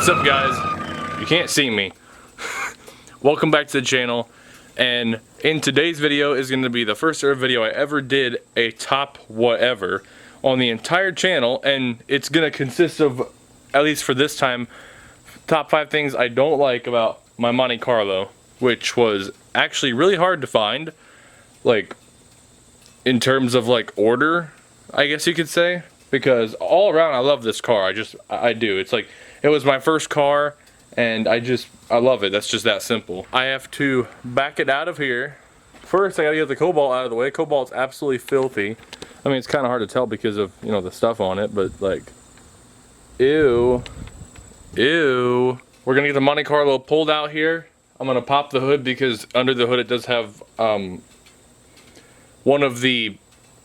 What's up, guys? You can't see me. Welcome back to the channel, and in today's video is going to be the first ever video I ever did a top whatever on the entire channel, and it's going to consist of, at least for this time, top 5 things I don't like about my Monte Carlo, which was actually really hard to find, like in terms of like order, I guess you could say, because all around I love this car. I do. It's like, it was my first car, and I love it. That's just that simple. I have to back it out of here. First, I gotta get the cobalt out of the way. Cobalt's absolutely filthy. I mean, it's kind of hard to tell because of, you know, the stuff on it, but like, ew. Ew. We're gonna get the Monte Carlo pulled out here. I'm gonna pop the hood because under the hood it does have one of the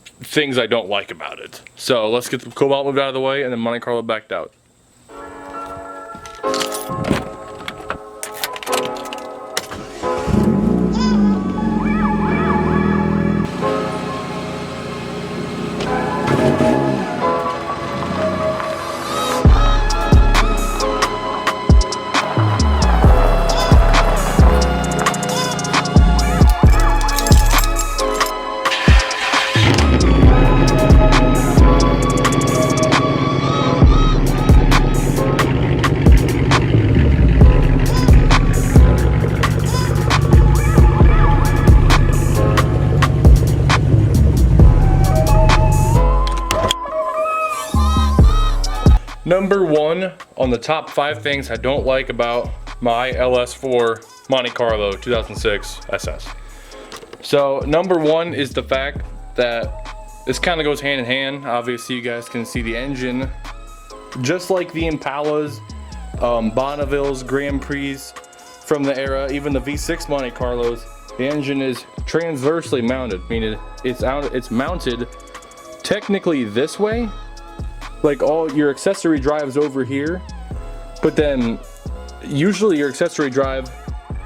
things I don't like about it. So let's get the cobalt moved out of the way and then Monte Carlo backed out. Number 1 on the top 5 things I don't like about my LS4 Monte Carlo 2006 SS. So number 1 is the fact that this kind of goes hand in hand. Obviously you guys can see the engine, just like the Impalas, Bonnevilles, Grand Prix from the era, even the V6 Monte Carlos, the engine is transversely mounted, meaning it's mounted technically this way. Like all your accessory drives over here, but then usually your accessory drive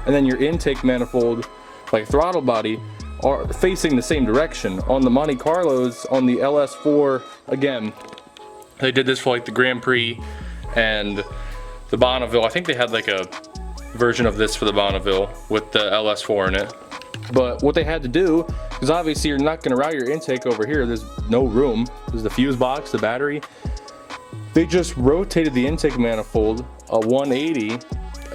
and then your intake manifold, like throttle body, are facing the same direction. On the Monte Carlos, on the LS4, again, they did this for like the Grand Prix and the Bonneville. I think they had like a version of this for the Bonneville with the LS4 in it. But what they had to do, because obviously you're not going to route your intake over here, there's no room, there's the fuse box, the battery. They just rotated the intake manifold a 180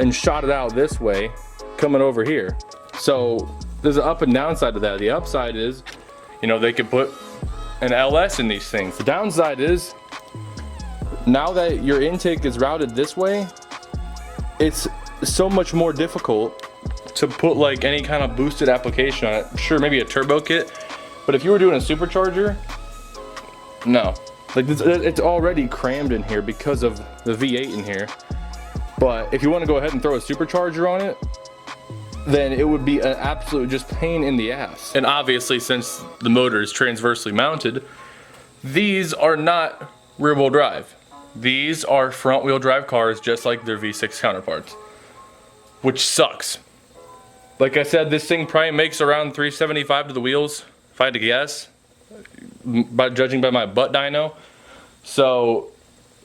and shot it out this way, coming over here. So there's an up and down side to that. The upside is, you know, they could put an LS in these things. The downside is, now that your intake is routed this way, it's so much more difficult to put like any kind of boosted application on it. Sure, maybe a turbo kit, but if you were doing a supercharger, no. Like this, it's already crammed in here because of the V8 in here. But if you want to go ahead and throw a supercharger on it, then it would be an absolute just pain in the ass. And obviously, since the motor is transversely mounted, these are not rear wheel drive. These are front wheel drive cars, just like their V6 counterparts, which sucks. Like I said, this thing probably makes around 375 to the wheels, if I had to guess, by judging by my butt dyno. So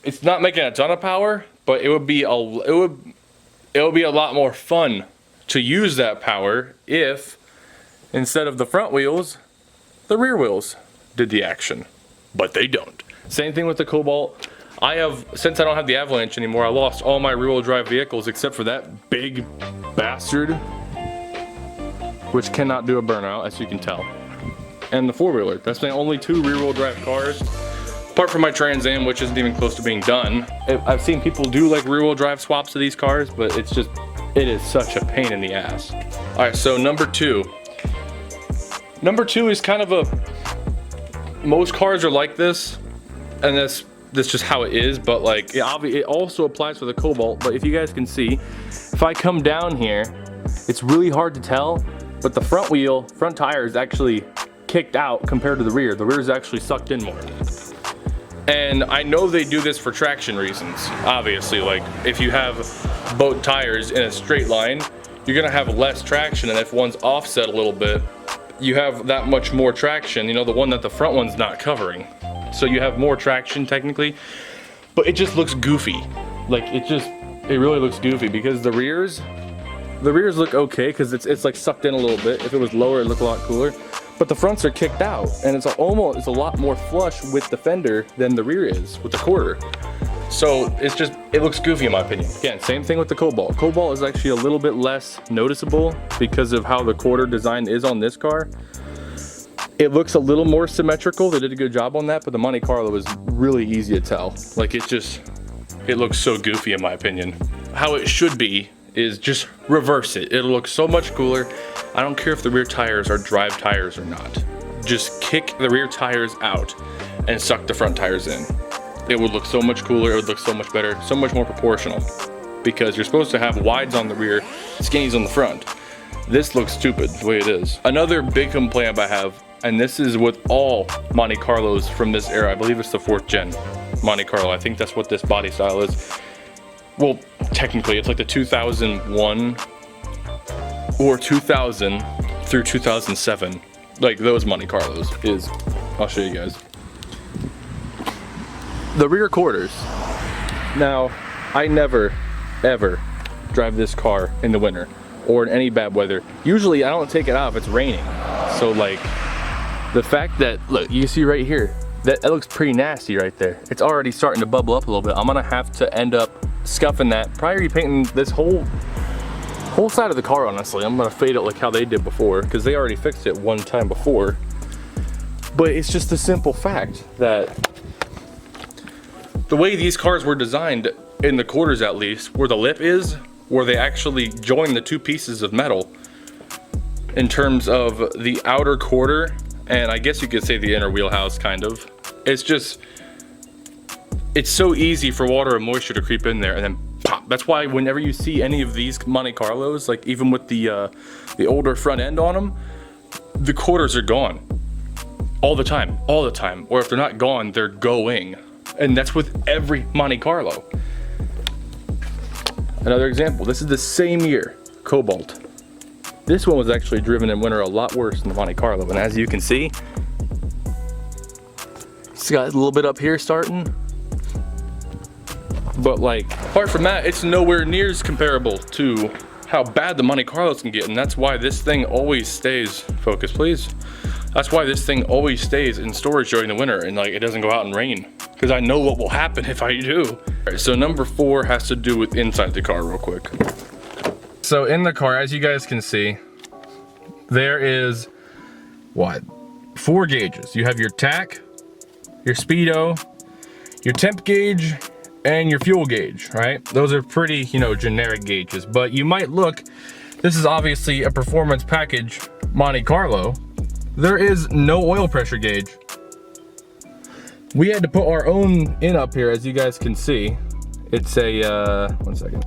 it's not making a ton of power, but it would be a lot more fun to use that power if instead of the front wheels, the rear wheels did the action. But they don't. Same thing with the Cobalt. Since I don't have the Avalanche anymore, I lost all my rear wheel drive vehicles except for that big bastard, which cannot do a burnout, as you can tell. And the 4-wheeler. That's my only 2 rear-wheel drive cars, apart from my Trans Am, which isn't even close to being done. I've seen people do like rear-wheel drive swaps to these cars, but it is such a pain in the ass. All right, so number 2. Number 2 is kind of most cars are like this, and that's just how it is, but like it also applies for the Cobalt. But if you guys can see, if I come down here, it's really hard to tell, but the front tire is actually kicked out compared to the rear. The rear is actually sucked in more. And I know they do this for traction reasons. Obviously, like if you have both tires in a straight line, you're gonna have less traction, and if one's offset a little bit, you have that much more traction, you know, the one that the front one's not covering. So you have more traction technically, but it just looks goofy. Like it just, it really looks goofy because the rears look okay because it's like sucked in a little bit. If it was lower, it looked a lot cooler. But the fronts are kicked out, and it's a lot more flush with the fender than the rear is with the quarter. So it looks goofy in my opinion. Again, same thing with the Cobalt. Cobalt is actually a little bit less noticeable because of how the quarter design is on this car. It looks a little more symmetrical. They did a good job on that, but the Monte Carlo is really easy to tell. Like it looks so goofy in my opinion. How it should be is just reverse it. It'll look so much cooler. I don't care if the rear tires are drive tires or not. Just kick the rear tires out and suck the front tires in. It would look so much cooler, it would look so much better, so much more proportional. Because you're supposed to have wides on the rear, skinnies on the front. This looks stupid the way it is. Another big complaint I have, and this is with all Monte Carlos from this era, I believe it's the 4th gen Monte Carlo. I think that's what this body style is. Well, technically it's like the 2001 or 2000 through 2007. Like those Monte Carlos is, I'll show you guys. The rear quarters. Now, I never, ever drive this car in the winter or in any bad weather. Usually I don't take it out if it's raining. So like, the fact that, look, you see right here, that looks pretty nasty right there. It's already starting to bubble up a little bit. I'm gonna have to end up scuffing that, probably repainting this whole side of the car, honestly. I'm gonna fade it like how they did before, because they already fixed it one time before. But it's just the simple fact that the way these cars were designed, in the quarters at least, where the lip is, where they actually join the two pieces of metal, in terms of the outer quarter, and I guess you could say the inner wheelhouse, kind of. It's so easy for water and moisture to creep in there and then pop. That's why whenever you see any of these Monte Carlos, like even with the older front end on them, the quarters are gone. All the time. Or if they're not gone, they're going. And that's with every Monte Carlo. Another example, this is the same year, Cobalt. This one was actually driven in winter a lot worse than the Monte Carlo. And as you can see, it's got a little bit up here starting. But like, apart from that, it's nowhere near as comparable to how bad the Monte Carlos can get. And that's why this thing always stays, focus please. That's why this thing always stays in storage during the winter and like it doesn't go out and rain. Because I know what will happen if I do. All right, so number 4 has to do with inside the car real quick. So in the car, as you guys can see, there is, what? 4 gauges. You have your tach, your speedo, your temp gauge, and your fuel gauge, right? Those are pretty, generic gauges, but you might look, this is obviously a performance package Monte Carlo. There is no oil pressure gauge. We had to put our own in up here, as you guys can see. It's a, one second.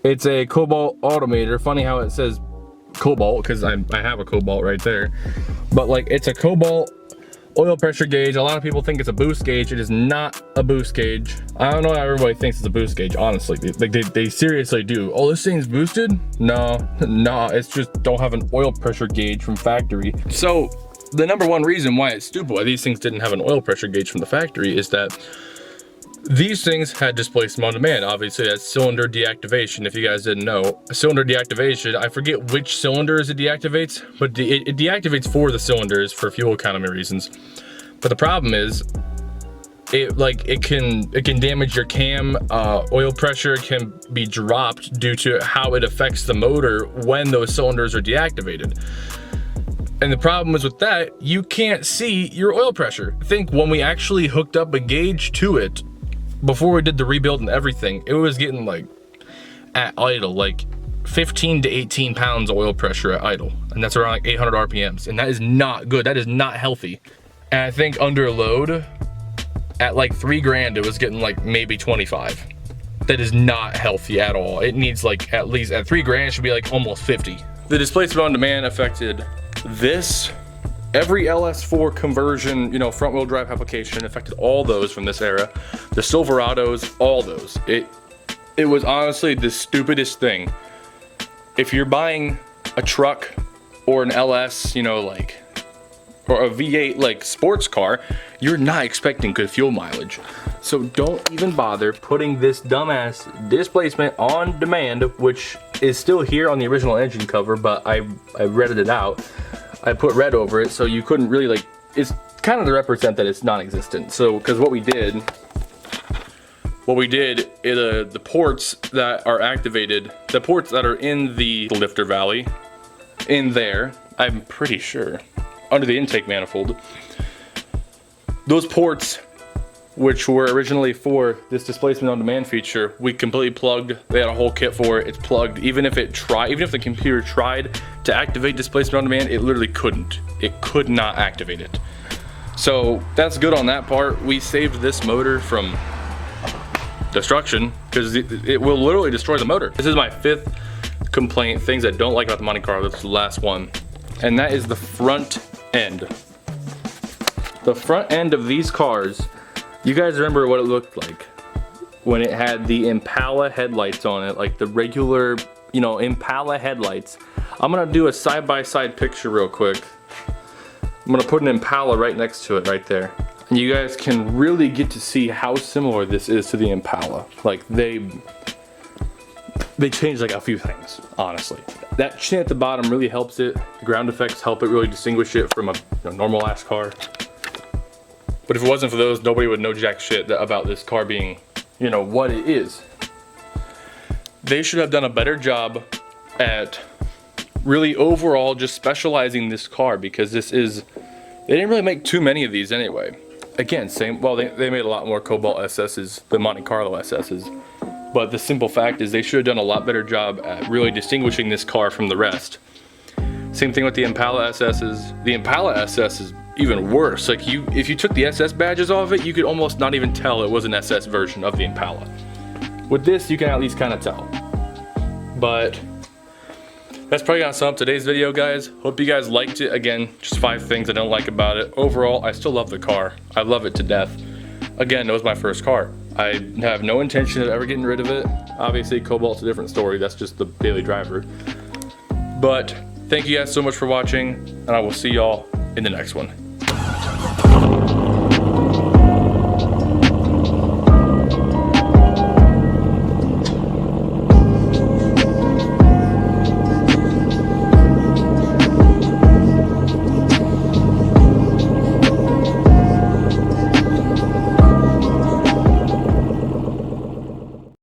It's a Cobalt Automator. Funny how it says Cobalt, because I have a Cobalt right there. But like, it's a Cobalt oil pressure gauge. A lot of people think it's a boost gauge. It is not a boost gauge. I don't know how everybody thinks it's a boost gauge, honestly. Like they seriously do. Oh, this thing's boosted? No, it's just don't have an oil pressure gauge from factory. So the number 1 reason why it's stupid, why these things didn't have an oil pressure gauge from the factory, is that these things had displacement on demand. Obviously, that's cylinder deactivation. If you guys didn't know, cylinder deactivation, I forget which cylinders it deactivates, but it deactivates 4 of the cylinders for fuel economy reasons. But the problem is, it can damage your cam. Oil pressure can be dropped due to how it affects the motor when those cylinders are deactivated. And the problem is with that, you can't see your oil pressure. I think when we actually hooked up a gauge to it, before we did the rebuild and everything, it was getting like, at idle, like 15 to 18 pounds of oil pressure at idle. And that's around like 800 RPMs. And that is not good, that is not healthy. And I think under load, at like $3,000, it was getting like maybe 25. That is not healthy at all. It needs like, at least at $3,000, it should be like almost 50. The displacement on demand affected this, every LS4 conversion, front wheel drive application, affected all those from this era. The Silverados, all those. It was honestly the stupidest thing. If you're buying a truck or an LS, like or a V8 like sports car, you're not expecting good fuel mileage. So don't even bother putting this dumbass displacement on demand, which is still here on the original engine cover, but I redded it out. I put red over it so you couldn't really like, it's kind of to represent that it's non-existent. So, because what we did is the ports that are activated, the ports that are in the lifter valley, in there, I'm pretty sure, under the intake manifold, those ports, which were originally for this displacement on demand feature, we completely plugged. They had a whole kit for it. It's plugged. Even if the computer tried to activate displacement on demand, it literally couldn't. It could not activate it. So that's good on that part. We saved this motor from destruction because it will literally destroy the motor. This is my 5th complaint, things I don't like about the Monte Carlo. This is the last one, and that is the front end. The front end of these cars, you guys remember what it looked like when it had the Impala headlights on it, like the regular, you know, Impala headlights. I'm gonna do a side-by-side picture real quick. I'm gonna put an Impala right next to it right there. And you guys can really get to see how similar this is to the Impala. Like they changed like a few things, honestly. That chin at the bottom really helps it. The ground effects help it really distinguish it from a normal ass car. But if it wasn't for those, nobody would know jack shit about this car being, you know, what it is. They should have done a better job at really overall just specializing this car, because they didn't really make too many of these anyway. Again, they made a lot more Cobalt SS's than Monte Carlo SS's. But the simple fact is they should have done a lot better job at really distinguishing this car from the rest. Same thing with the Impala SS's. The Impala SS is even worse. Like if you took the SS badges off it, you could almost not even tell it was an SS version of the Impala. With this, you can at least kind of tell. But that's probably gonna sum up today's video, guys. Hope you guys liked it. Again, just 5 things I don't like about it. Overall, I still love the car. I love it to death. Again, it was my first car. I have no intention of ever getting rid of it. Obviously, Cobalt's a different story. That's just the daily driver. But thank you guys so much for watching, and I will see y'all in the next one.